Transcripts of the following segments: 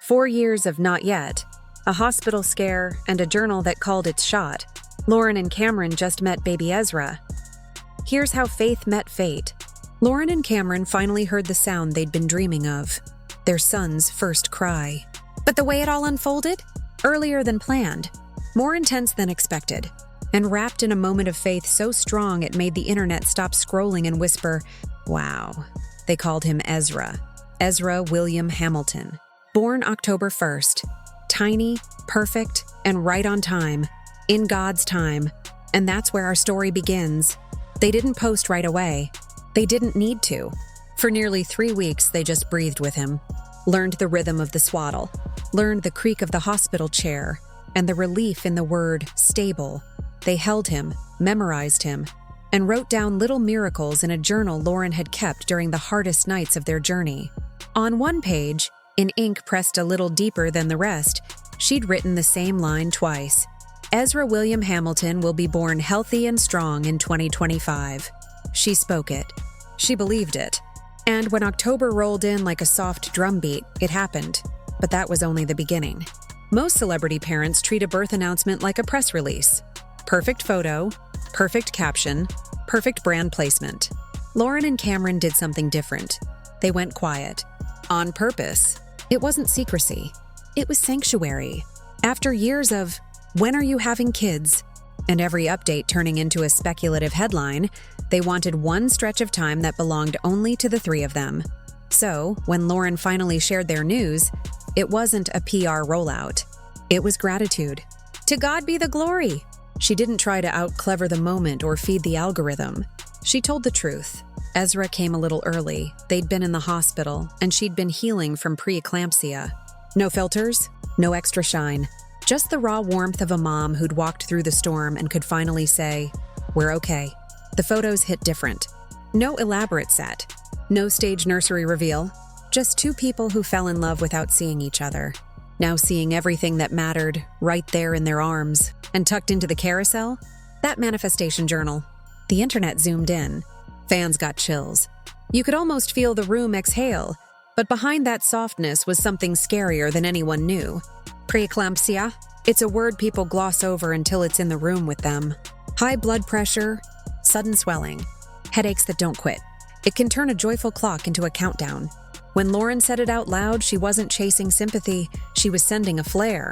4 years of not yet, a hospital scare, and a journal that called its shot. Lauren and Cameron just met baby Ezra. Here's how faith met fate. Lauren and Cameron finally heard the sound they'd been dreaming of, their son's first cry. But the way it all unfolded? Earlier than planned, more intense than expected, and wrapped in a moment of faith so strong it made the internet stop scrolling and whisper, "Wow." They called him Ezra. Ezra William Hamilton. Born October 1st. Tiny, perfect, and right on time. In God's time. And that's where our story begins. They didn't post right away. They didn't need to. For nearly 3 weeks, they just breathed with him. Learned the rhythm of the swaddle. Learned the creak of the hospital chair. And the relief in the word stable. They held him, memorized him, and wrote down little miracles in a journal Lauren had kept during the hardest nights of their journey. On one page, in ink pressed a little deeper than the rest, she'd written the same line twice. Ezra William Hamilton will be born healthy and strong in 2025. She spoke it. She believed it. And when October rolled in like a soft drumbeat, it happened. But that was only the beginning. Most celebrity parents treat a birth announcement like a press release. Perfect photo, perfect caption, perfect brand placement. Lauren and Cameron did something different. They went quiet. On purpose. It wasn't secrecy. It was sanctuary. After years of, "When are you having kids?" and every update turning into a speculative headline, they wanted one stretch of time that belonged only to the three of them. So, when Lauren finally shared their news, it wasn't a PR rollout. It was gratitude. To God be the glory. She didn't try to out-clever the moment or feed the algorithm. She told the truth. Ezra came a little early. They'd been in the hospital, and she'd been healing from preeclampsia. No filters, no extra shine. Just the raw warmth of a mom who'd walked through the storm and could finally say, "We're okay." The photos hit different. No elaborate set. No stage nursery reveal. Just two people who fell in love without seeing each other. Now seeing everything that mattered right there in their arms and tucked into the carousel, that manifestation journal. The internet zoomed in. Fans got chills. You could almost feel the room exhale, but behind that softness was something scarier than anyone knew. Preeclampsia. It's a word people gloss over until it's in the room with them. High blood pressure, sudden swelling, headaches that don't quit. It can turn a joyful clock into a countdown. When Lauren said it out loud, she wasn't chasing sympathy, she was sending a flare.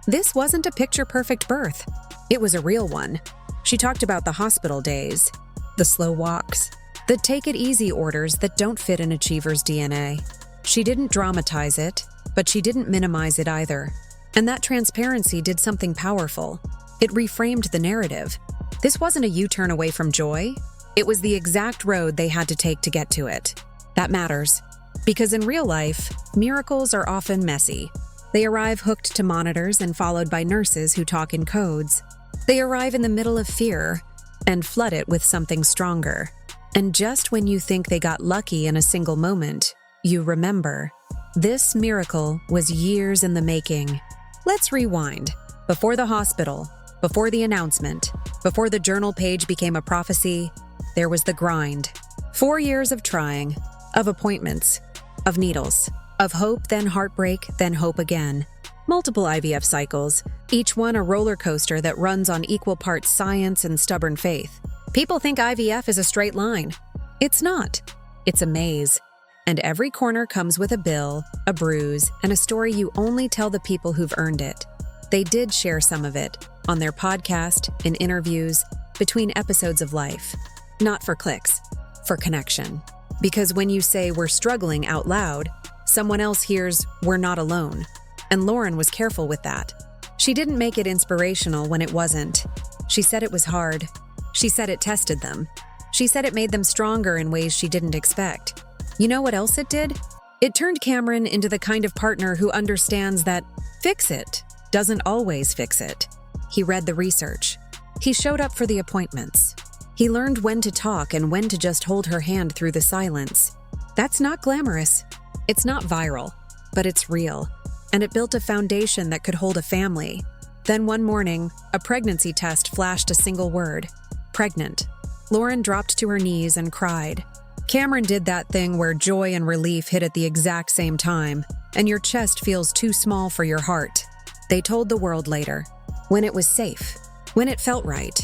This wasn't a picture-perfect birth. It was a real one. She talked about the hospital days, the slow walks, the take-it-easy orders that don't fit an achiever's DNA. She didn't dramatize it, but she didn't minimize it either. And that transparency did something powerful. It reframed the narrative. This wasn't a U-turn away from joy. It was the exact road they had to take to get to it. That matters. Because in real life, miracles are often messy. They arrive hooked to monitors and followed by nurses who talk in codes. They arrive in the middle of fear and flood it with something stronger. And just when you think they got lucky in a single moment, you remember. This miracle was years in the making. Let's rewind. Before the hospital, before the announcement, before the journal page became a prophecy, there was the grind. 4 years of trying, of appointments, of needles, of hope, then heartbreak, then hope again. Multiple IVF cycles, each one a roller coaster that runs on equal parts science and stubborn faith. People think IVF is a straight line. It's not. It's a maze. And every corner comes with a bill, a bruise, and a story you only tell the people who've earned it. They did share some of it on their podcast, in interviews, between episodes of life. Not for clicks, for connection. Because when you say we're struggling out loud, someone else hears we're not alone. And Lauren was careful with that. She didn't make it inspirational when it wasn't. She said it was hard. She said it tested them. She said it made them stronger in ways she didn't expect. You know what else it did? It turned Cameron into the kind of partner who understands that fix it doesn't always fix it. He read the research. He showed up for the appointments. He learned when to talk and when to just hold her hand through the silence. That's not glamorous. It's not viral, but it's real. And it built a foundation that could hold a family. Then one morning, a pregnancy test flashed a single word: pregnant. Lauren dropped to her knees and cried. Cameron did that thing where joy and relief hit at the exact same time. and your chest feels too small for your heart. They told the world later, when it was safe, when it felt right.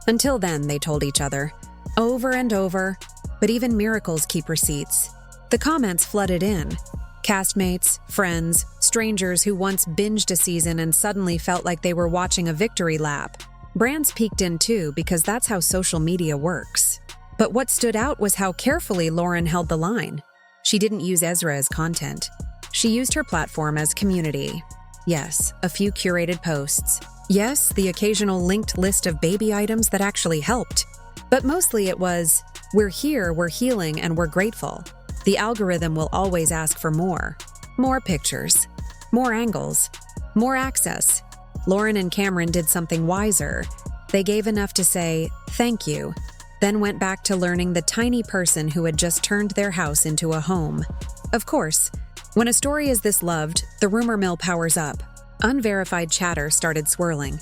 Until then, they told each other, over and over, but even miracles keep receipts. The comments flooded in. Castmates, friends, strangers who once binged a season and suddenly felt like they were watching a victory lap. Brands peeked in too because that's how social media works. But what stood out was how carefully Lauren held the line. She didn't use Ezra as content. She used her platform as community. Yes, a few curated posts. Yes, the occasional linked list of baby items that actually helped. But mostly it was, we're here, we're healing, and we're grateful. The algorithm will always ask for more. More pictures. More angles. More access. Lauren and Cameron did something wiser. They gave enough to say, thank you, then went back to learning the tiny person who had just turned their house into a home. Of course, when a story is this loved, the rumor mill powers up. Unverified chatter started swirling.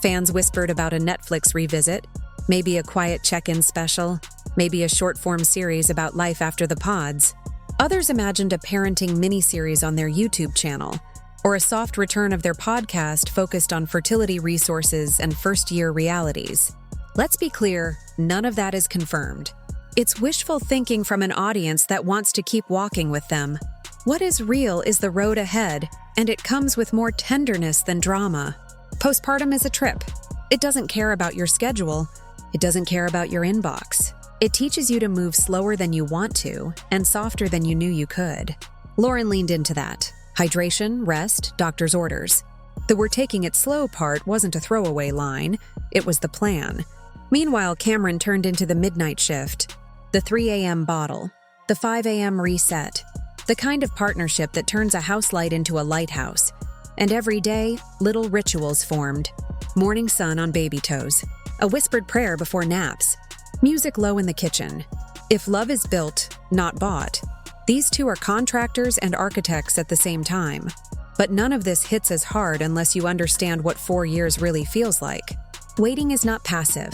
Fans whispered about a Netflix revisit, maybe a quiet check-in special, maybe a short-form series about life after the pods. Others imagined a parenting miniseries on their YouTube channel, or a soft return of their podcast focused on fertility resources and first-year realities. Let's be clear, none of that is confirmed. It's wishful thinking from an audience that wants to keep walking with them. What is real is the road ahead, and it comes with more tenderness than drama. Postpartum is a trip. It doesn't care about your schedule. It doesn't care about your inbox. It teaches you to move slower than you want to and softer than you knew you could. Lauren leaned into that. Hydration, rest, doctor's orders. The "we're taking it slow" part wasn't a throwaway line. It was the plan. Meanwhile, Cameron turned into the midnight shift, the 3 a.m. bottle, the 5 a.m. reset, the kind of partnership that turns a house light into a lighthouse. And every day, little rituals formed. Morning sun on baby toes, a whispered prayer before naps, music low in the kitchen. If love is built, not bought. These two are contractors and architects at the same time. But none of this hits as hard unless you understand what 4 years really feels like. Waiting is not passive.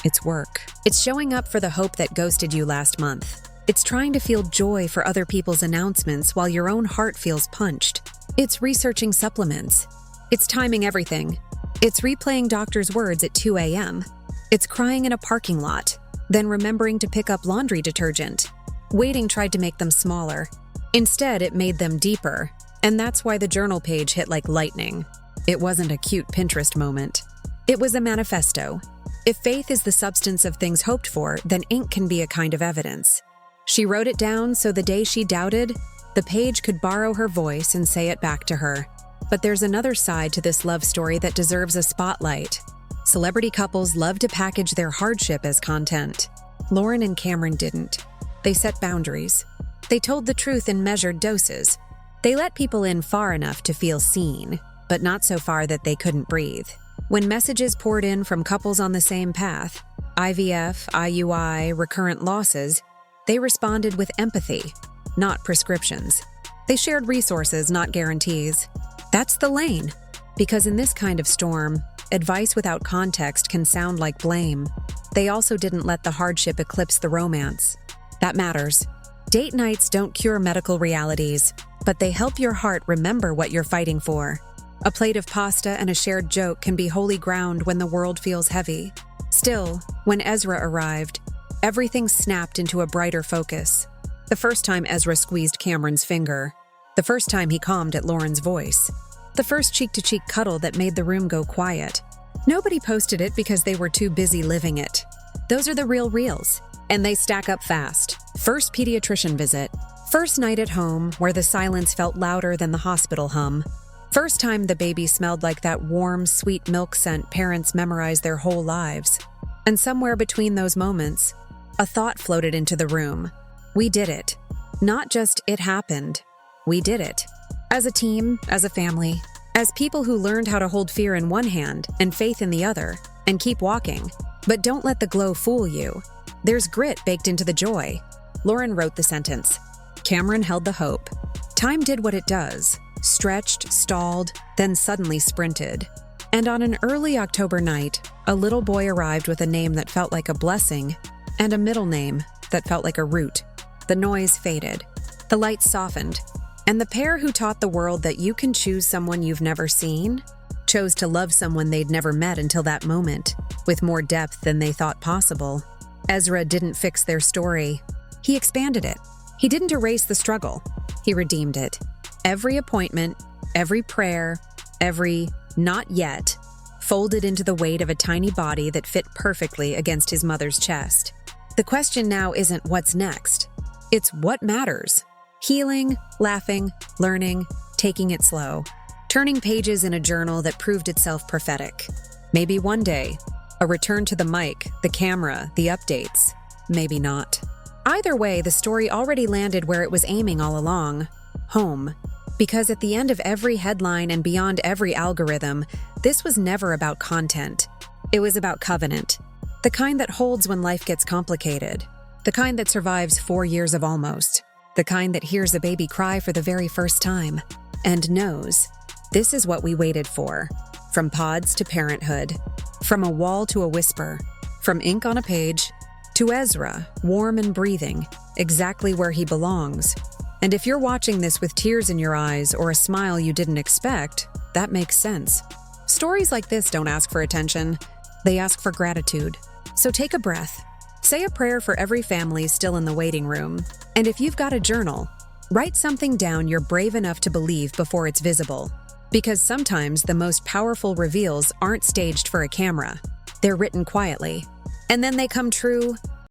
It's work. It's showing up for the hope that ghosted you last month. It's trying to feel joy for other people's announcements while your own heart feels punched. It's researching supplements. It's timing everything. It's replaying doctor's words at 2 a.m. It's crying in a parking lot, then remembering to pick up laundry detergent. Waiting tried to make them smaller. Instead, it made them deeper. And that's why the journal page hit like lightning. It wasn't a cute Pinterest moment. It was a manifesto. If faith is the substance of things hoped for, then ink can be a kind of evidence. She wrote it down so the day she doubted, the page could borrow her voice and say it back to her. But there's another side to this love story that deserves a spotlight. Celebrity couples love to package their hardship as content. Lauren and Cameron didn't. They set boundaries. They told the truth in measured doses. They let people in far enough to feel seen, but not so far that they couldn't breathe. When messages poured in from couples on the same path, IVF, IUI, recurrent losses, they responded with empathy, not prescriptions. They shared resources, not guarantees. That's the lane, because in this kind of storm, advice without context can sound like blame. They also didn't let the hardship eclipse the romance. That matters. Date nights don't cure medical realities, but they help your heart remember what you're fighting for. A plate of pasta and a shared joke can be holy ground when the world feels heavy. Still, when Ezra arrived, everything snapped into a brighter focus. The first time Ezra squeezed Cameron's finger. The first time he calmed at Lauren's voice. The first cheek-to-cheek cuddle that made the room go quiet. Nobody posted it because they were too busy living it. Those are the real reels, and they stack up fast. First pediatrician visit. First night at home, where the silence felt louder than the hospital hum. First time the baby smelled like that warm, sweet milk scent parents memorize their whole lives. And somewhere between those moments, a thought floated into the room. We did it. Not just it happened. We did it. As a team, as a family, as people who learned how to hold fear in one hand and faith in the other, and keep walking. But don't let the glow fool you. There's grit baked into the joy. Lauren wrote the sentence. Cameron held the hope. Time did what it does. Stretched, stalled, then suddenly sprinted. And on an early October night, a little boy arrived with a name that felt like a blessing and a middle name that felt like a root. The noise faded. The lights softened. And the pair who taught the world that you can choose someone you've never seen chose to love someone they'd never met until that moment, with more depth than they thought possible. Ezra didn't fix their story. He expanded it. He didn't erase the struggle. He redeemed it. Every appointment, every prayer, every "not yet" folded into the weight of a tiny body that fit perfectly against his mother's chest. The question now isn't what's next. It's what matters. Healing, laughing, learning, taking it slow. Turning pages in a journal that proved itself prophetic. Maybe one day, a return to the mic, the camera, the updates. Maybe not. Either way, the story already landed where it was aiming all along. Home. Because at the end of every headline and beyond every algorithm, this was never about content. It was about covenant. The kind that holds when life gets complicated. The kind that survives 4 years of almost. The kind that hears a baby cry for the very first time. And knows, this is what we waited for. From pods to parenthood. From a wall to a whisper. From ink on a page to Ezra, warm and breathing, exactly where he belongs. And if you're watching this with tears in your eyes or a smile you didn't expect, that makes sense. Stories like this don't ask for attention. They ask for gratitude. So take a breath. Say a prayer for every family still in the waiting room. And if you've got a journal, write something down you're brave enough to believe before it's visible. Because sometimes the most powerful reveals aren't staged for a camera. They're written quietly. And then they come true